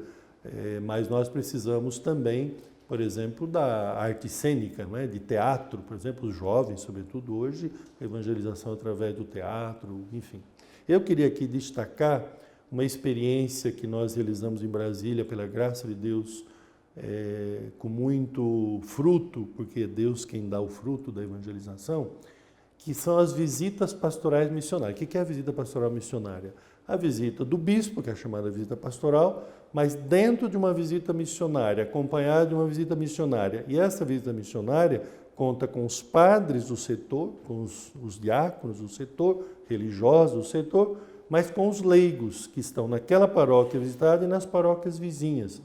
mas nós precisamos também, por exemplo, da arte cênica, não é? De teatro, por exemplo, os jovens, sobretudo hoje, evangelização através do teatro, enfim. Eu queria aqui destacar uma experiência que nós realizamos em Brasília, pela graça de Deus, com muito fruto, porque é Deus quem dá o fruto da evangelização, que são as visitas pastorais missionárias. O que é a visita pastoral missionária? A visita do bispo, que é chamada visita pastoral, mas dentro de uma visita missionária, acompanhada de uma visita missionária. E essa visita missionária conta com os padres do setor, com os diáconos do setor, religiosos do setor, mas com os leigos que estão naquela paróquia visitada e nas paróquias vizinhas.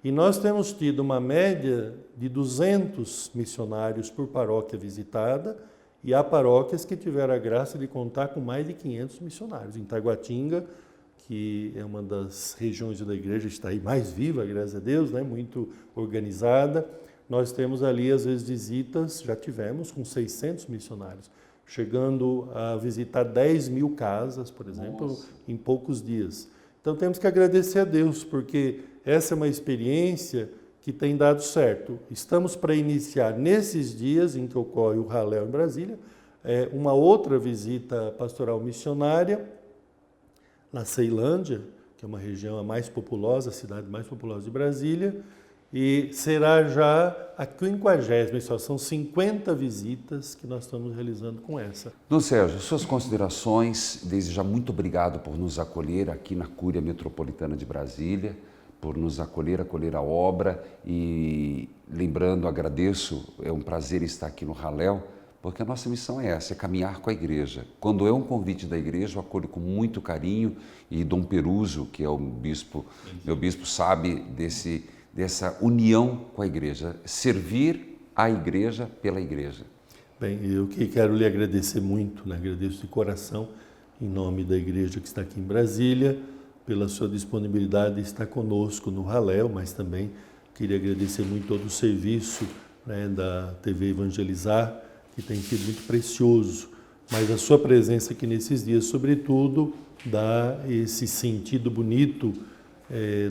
E nós temos tido uma média de 200 missionários por paróquia visitada, e há paróquias que tiveram a graça de contar com mais de 500 missionários. Em Taguatinga, que é uma das regiões da igreja, está aí mais viva, graças a Deus, né? Muito organizada. Nós temos ali, às vezes, visitas, já tivemos, com 600 missionários, chegando a visitar 10 mil casas, por exemplo, em poucos dias. Então, temos que agradecer a Deus, porque essa é uma experiência que tem dado certo. Estamos para iniciar, nesses dias em que ocorre o Halel em Brasília, uma outra visita pastoral missionária na Ceilândia, que é uma região a mais populosa, a cidade mais populosa de Brasília, e será já a 50ª, só são 50 visitas que nós estamos realizando com essa. Dom Sérgio, suas considerações, desde já muito obrigado por nos acolher aqui na Cúria Metropolitana de Brasília, por nos acolher a obra, e lembrando, agradeço, é um prazer estar aqui no Halel, porque a nossa missão é essa, é caminhar com a igreja. Quando é um convite da igreja, eu acolho com muito carinho, e Dom Peruso, que é o bispo, meu bispo, sabe dessa união com a igreja, servir a igreja pela igreja. Bem, eu que quero lhe agradecer muito, né? Agradeço de coração, em nome da igreja que está aqui em Brasília, pela sua disponibilidade de estar conosco no Halel, mas também queria agradecer muito todo o serviço, né, da TV Evangelizar, que tem sido muito precioso, mas a sua presença aqui nesses dias, sobretudo, dá esse sentido bonito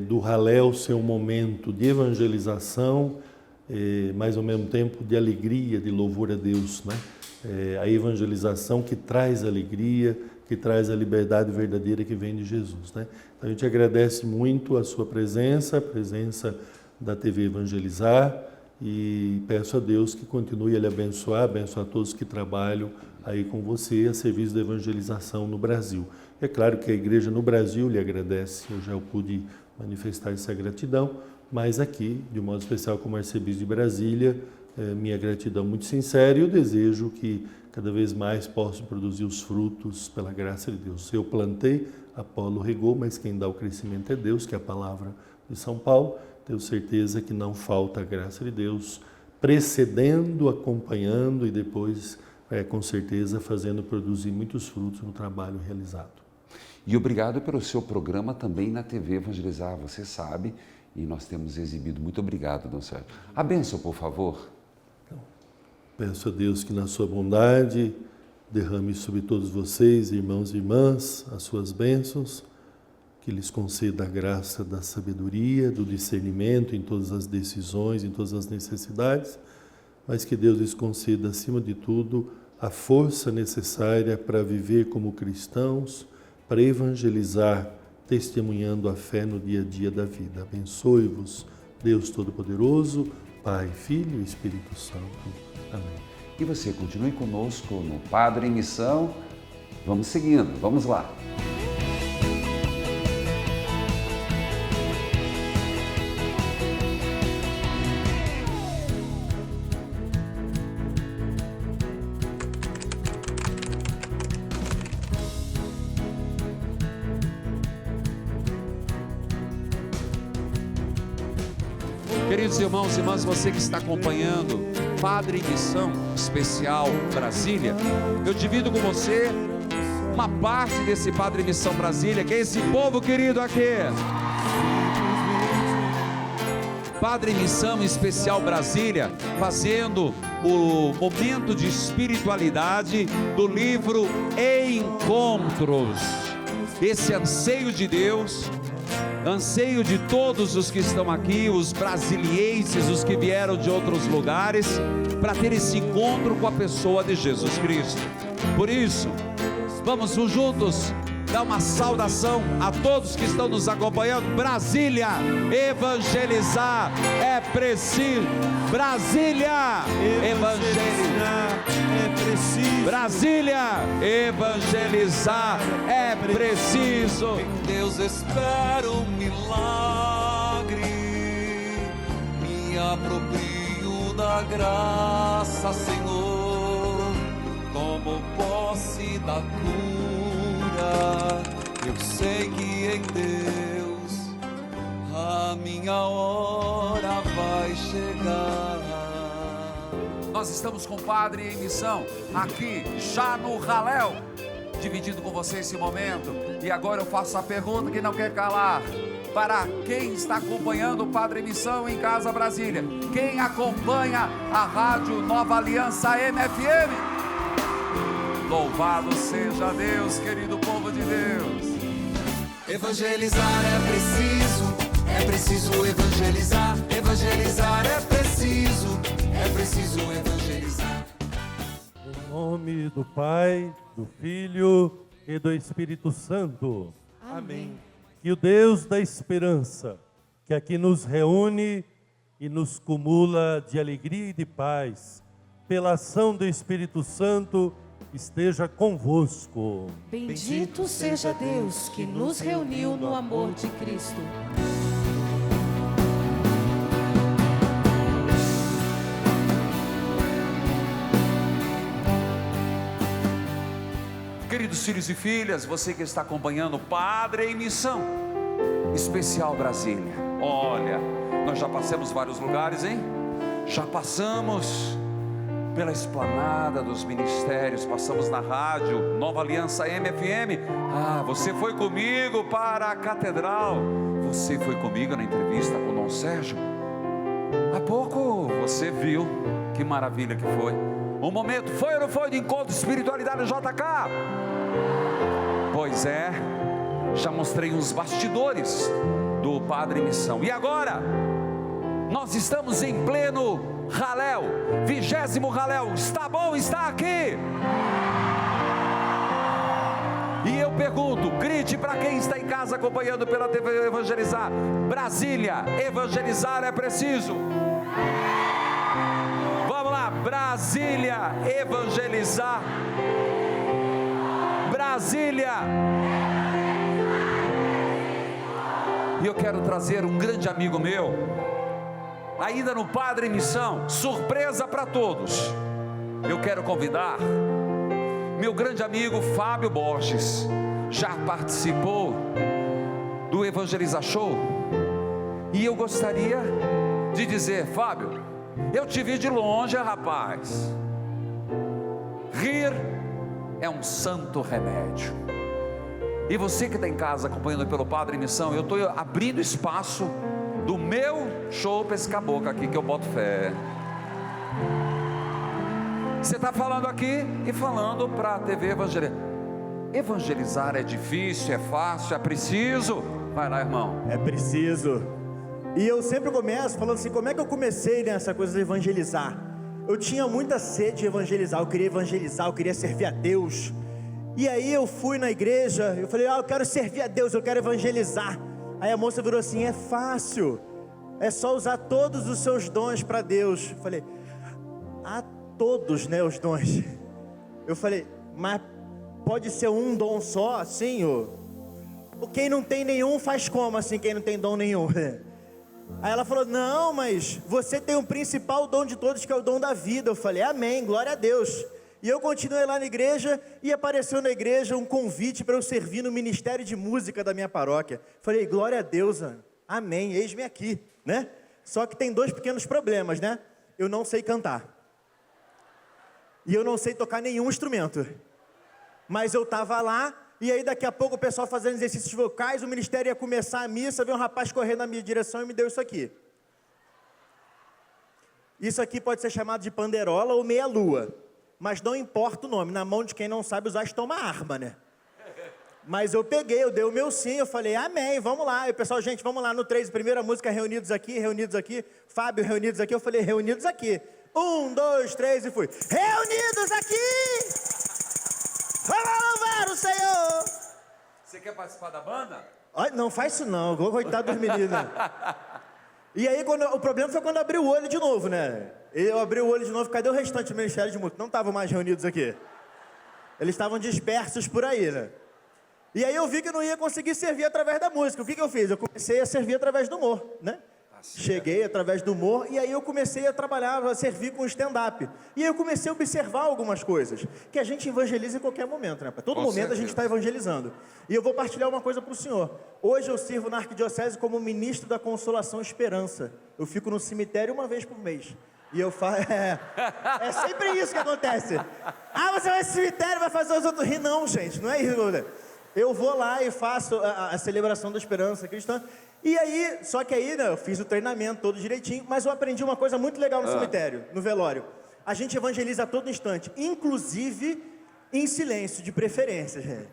do Halel ser um momento de evangelização, mas ao mesmo tempo de alegria, de louvor a Deus, né? A evangelização que traz alegria, que traz a liberdade verdadeira que vem de Jesus, né? Então, a gente agradece muito a sua presença, a presença da TV Evangelizar, e peço a Deus que continue a lhe abençoar todos que trabalham aí com você a serviço da evangelização no Brasil. É claro que a igreja no Brasil lhe agradece, eu já pude manifestar essa gratidão, mas aqui, de um modo especial como arcebispo de Brasília, minha gratidão muito sincera, e eu desejo que cada vez mais possam produzir os frutos pela graça de Deus. Eu plantei, Apolo regou, mas quem dá o crescimento é Deus, que é a palavra de São Paulo. Tenho certeza que não falta a graça de Deus precedendo, acompanhando e depois, com certeza, fazendo produzir muitos frutos no trabalho realizado. E obrigado pelo seu programa também na TV Evangelizar, você sabe, e nós temos exibido. Muito obrigado, Dom Sérgio. A bênção, por favor. Peço a Deus que na sua bondade derrame sobre todos vocês, irmãos e irmãs, as suas bênçãos, que lhes conceda a graça da sabedoria, do discernimento em todas as decisões, em todas as necessidades, mas que Deus lhes conceda, acima de tudo, a força necessária para viver como cristãos, para evangelizar, testemunhando a fé no dia a dia da vida. Abençoe-vos, Deus Todo-Poderoso, Pai, Filho e Espírito Santo. Amém. E você continue conosco no Padre em Missão. Vamos seguindo, vamos lá. Queridos irmãos e irmãs, você que está acompanhando Padre em Missão Especial Brasília, eu divido com você uma parte desse Padre em Missão Brasília, que é esse povo querido aqui. Padre Missão Especial Brasília, fazendo o momento de espiritualidade do livro Encontros. Esse anseio de Deus, anseio de todos os que estão aqui, os brasilienses, os que vieram de outros lugares, para ter esse encontro com a pessoa de Jesus Cristo. Por isso, vamos juntos dar uma saudação a todos que estão nos acompanhando. Brasília, evangelizar é preciso. Brasília, evangelizar é preciso. Brasília, evangelizar é preciso. Em Deus espero um milagre, me aproprio da graça, Senhor, como posse da cura. Eu sei que em Deus a minha hora vai chegar. Nós estamos com o Padre em Missão, aqui, já no Raléu, dividindo com você esse momento. E agora eu faço a pergunta que não quer calar. Para quem está acompanhando o Padre em Missão em Casa Brasília, quem acompanha a Rádio Nova Aliança MFM? Louvado seja Deus, querido povo de Deus. Evangelizar é preciso evangelizar. Evangelizar é preciso evangelizar. Em nome do Pai, do Filho e do Espírito Santo. Amém. Que o Deus da esperança, que aqui nos reúne e nos cumula de alegria e de paz, pela ação do Espírito Santo, esteja convosco. Bendito seja Deus que nos reuniu no amor de Cristo. Queridos filhos e filhas, você que está acompanhando o Padre em Missão Especial Brasília. Olha, nós já passamos vários lugares, hein? Já passamos pela esplanada dos ministérios, passamos na rádio Nova Aliança MFM. Você foi comigo para a catedral. Você foi comigo na entrevista com o Dom Sérgio. Há pouco você viu que maravilha que foi. Um momento, foi ou não foi, de encontro de espiritualidade JK? Pois é, já mostrei uns bastidores do Padre em Missão. E agora, nós estamos em pleno Raléu, 20º Raléu. Está bom estar aqui? E eu pergunto, grite para quem está em casa acompanhando pela TV Evangelizar: Brasília, evangelizar é preciso. Vamos lá, Brasília, evangelizar. Brasília. E eu quero trazer um grande amigo meu, ainda no Padre em Missão, surpresa para todos. Eu quero convidar meu grande amigo Fábio Borges. Já participou do Evangeliza Show, e eu gostaria de dizer: Fábio, eu te vi de longe, rapaz. Rir é um santo remédio. E você que está em casa acompanhando pelo Padre em Missão, eu estou abrindo espaço do meu show para esse caboclo aqui, que eu boto fé. Você está falando aqui e falando para a TV Evangelizar. Evangelizar é difícil, é fácil, é preciso? Vai lá, irmão. É preciso. E eu sempre começo falando assim: como é que eu comecei nessa coisa de evangelizar? Eu tinha muita sede de evangelizar, eu queria evangelizar, eu queria servir a Deus. E aí eu fui na igreja, eu falei: eu quero servir a Deus, eu quero evangelizar. Aí a moça virou assim: é fácil, é só usar todos os seus dons para Deus. Eu falei: todos, né, os dons. Eu falei: mas pode ser um dom só, assim? Quem não tem nenhum faz como assim, quem não tem dom nenhum? Aí ela falou: não, mas você tem o principal dom de todos, que é o dom da vida. Eu falei: amém, glória a Deus. E eu continuei lá na igreja, e apareceu na igreja um convite para eu servir no ministério de música da minha paróquia. Falei: glória a Deus, amém, eis-me aqui, né? Só que tem 2 pequenos problemas, né? Eu não sei cantar, e eu não sei tocar nenhum instrumento. Mas eu estava lá, e aí daqui a pouco o pessoal fazendo exercícios vocais, o ministério ia começar a missa, veio um rapaz correndo na minha direção e me deu isso aqui. Isso aqui pode ser chamado de panderola ou meia-lua. Mas não importa o nome. Na mão de quem não sabe usar, toma arma, né? Mas eu peguei, eu dei o meu sim, eu falei, amém, vamos lá. E o pessoal, gente, vamos lá no 3, primeira música, reunidos aqui. Fábio, reunidos aqui. Eu falei, reunidos aqui. 1, 2, 3 e fui. Reunidos aqui! Vamos louvar o Senhor! Você quer participar da banda? Ai, não faz isso não, coitado dos meninos. E aí, o problema foi quando eu abri o olho de novo, né? Eu abri o olho de novo, cadê o restante do Ministério de Música? Não estavam mais reunidos aqui. Eles estavam dispersos por aí, né? E aí eu vi que não ia conseguir servir através da música. O que eu fiz? Eu comecei a servir através do humor, né? Cheguei através do humor e aí eu comecei a trabalhar, a servir com stand-up. E aí eu comecei a observar algumas coisas, que a gente evangeliza em qualquer momento, né? Todo momento a gente está evangelizando. E eu vou partilhar uma coisa para o senhor. Hoje eu sirvo na Arquidiocese como ministro da Consolação e Esperança. Eu fico no cemitério uma vez por mês. E eu falo, é sempre isso que acontece. Ah, você vai ao cemitério, vai fazer os outros rir. Não, gente, não é isso. Eu vou lá e faço a celebração da esperança cristã. E aí, só que aí, né, eu fiz o treinamento todo direitinho, mas eu aprendi uma coisa muito legal no cemitério, no velório. A gente evangeliza a todo instante, inclusive em silêncio, de preferência, gente.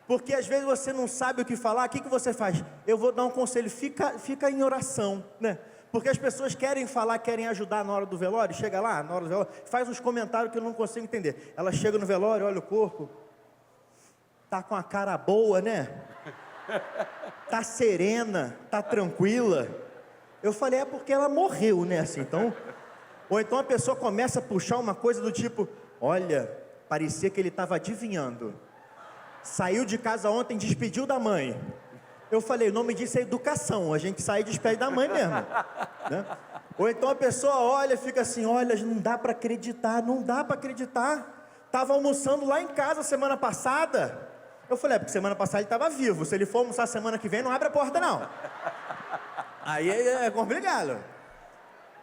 Porque às vezes você não sabe o que falar, o que você faz? Eu vou dar um conselho, fica em oração, né? Porque as pessoas querem falar, querem ajudar na hora do velório, chega lá, na hora do velório, faz uns comentários que eu não consigo entender. Ela chega no velório, olha o corpo, tá com a cara boa, né? Tá serena, tá tranquila. Eu falei, é porque ela morreu, né? Assim, então, ou então a pessoa começa a puxar uma coisa do tipo, olha, parecia que ele estava adivinhando. Saiu de casa ontem, despediu da mãe. Eu falei, o nome disso é educação, a gente sai e despede da mãe mesmo, né? Ou então a pessoa olha e fica assim, olha, não dá para acreditar, Estava almoçando lá em casa semana passada. Eu falei, porque semana passada ele estava vivo, se ele for almoçar semana que vem, não abre a porta não. Aí é complicado.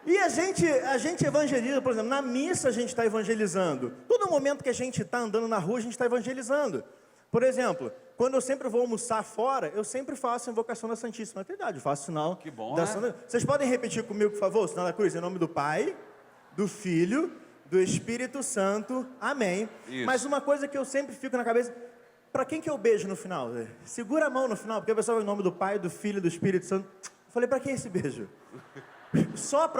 E a gente evangeliza, por exemplo, na missa a gente está evangelizando. Todo momento que a gente está andando na rua, a gente está evangelizando. Por exemplo, quando eu sempre vou almoçar fora, eu sempre faço a invocação da Santíssima Trindade. Eu faço o sinal. Que bom, da né? Vocês podem repetir comigo, por favor, o sinal da cruz? Em nome do Pai, do Filho, do Espírito Santo. Amém. Isso. Mas uma coisa que eu sempre fico na cabeça, para quem que eu beijo no final? Segura a mão no final, porque a pessoa vai em nome do Pai, do Filho, do Espírito Santo. Eu falei, para que esse beijo? Só.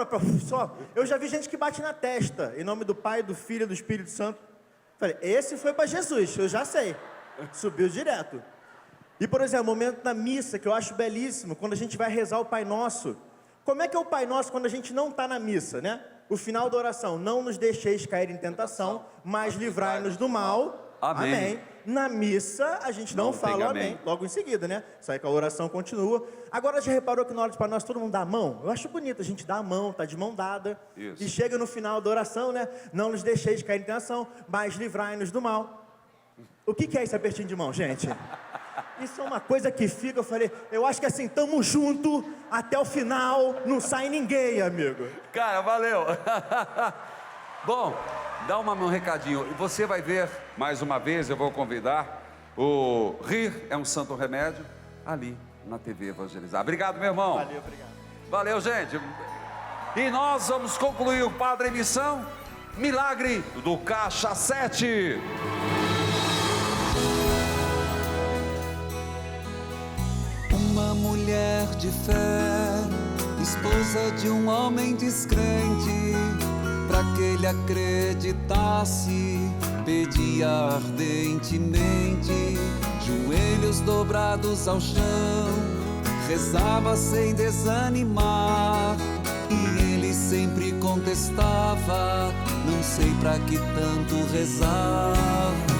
Eu já vi gente que bate na testa, em nome do Pai, do Filho, do Espírito Santo. Eu falei, esse foi para Jesus, eu já sei. Subiu direto. E, por exemplo, o momento da missa, que eu acho belíssimo, quando a gente vai rezar o Pai Nosso. Como é que é o Pai Nosso quando a gente não está na missa, né? O final da oração, não nos deixeis cair em tentação, mas livrai-nos do mal. Amém. Amém. Na missa, a gente não fala amém. Logo em seguida, né? Sai que a oração continua. Agora, já reparou que na hora de Pai Nosso todo mundo dá a mão? Eu acho bonito, a gente dá a mão, tá de mão dada. Isso. E chega no final da oração, né? Não nos deixeis cair em tentação, mas livrai-nos do mal. O que é esse apertinho de mão, gente? Isso é uma coisa que fica, eu falei, eu acho que assim, tamo junto até o final, não sai ninguém, amigo. Cara, valeu. Bom, dá um recadinho. E você vai ver, mais uma vez, eu vou convidar, o Rir é um Santo Remédio, ali na TV Evangelizar. Obrigado, meu irmão. Valeu, obrigado. Valeu, gente. E nós vamos concluir o Padre em Missão, Milagre do Caixa 7. Uma mulher de fé, esposa de um homem descrente, pra que ele acreditasse, pedia ardentemente, joelhos dobrados ao chão, rezava sem desanimar, e ele sempre contestava, não sei pra que tanto rezar.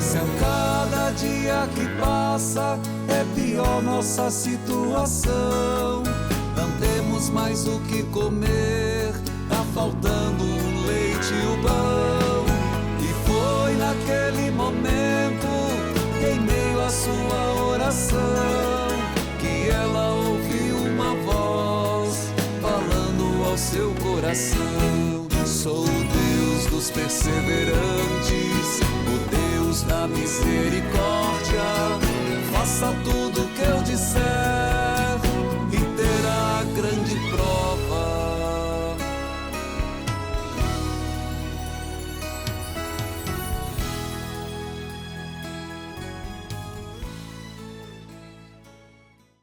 Se a cada dia que passa é pior nossa situação, não temos mais o que comer, tá faltando o leite e o pão. E foi naquele momento, em meio à sua oração, que ela ouviu uma voz falando ao seu coração. Sou o Deus dos perseverantes, o Deus da misericórdia. Faça tudo o que eu disser,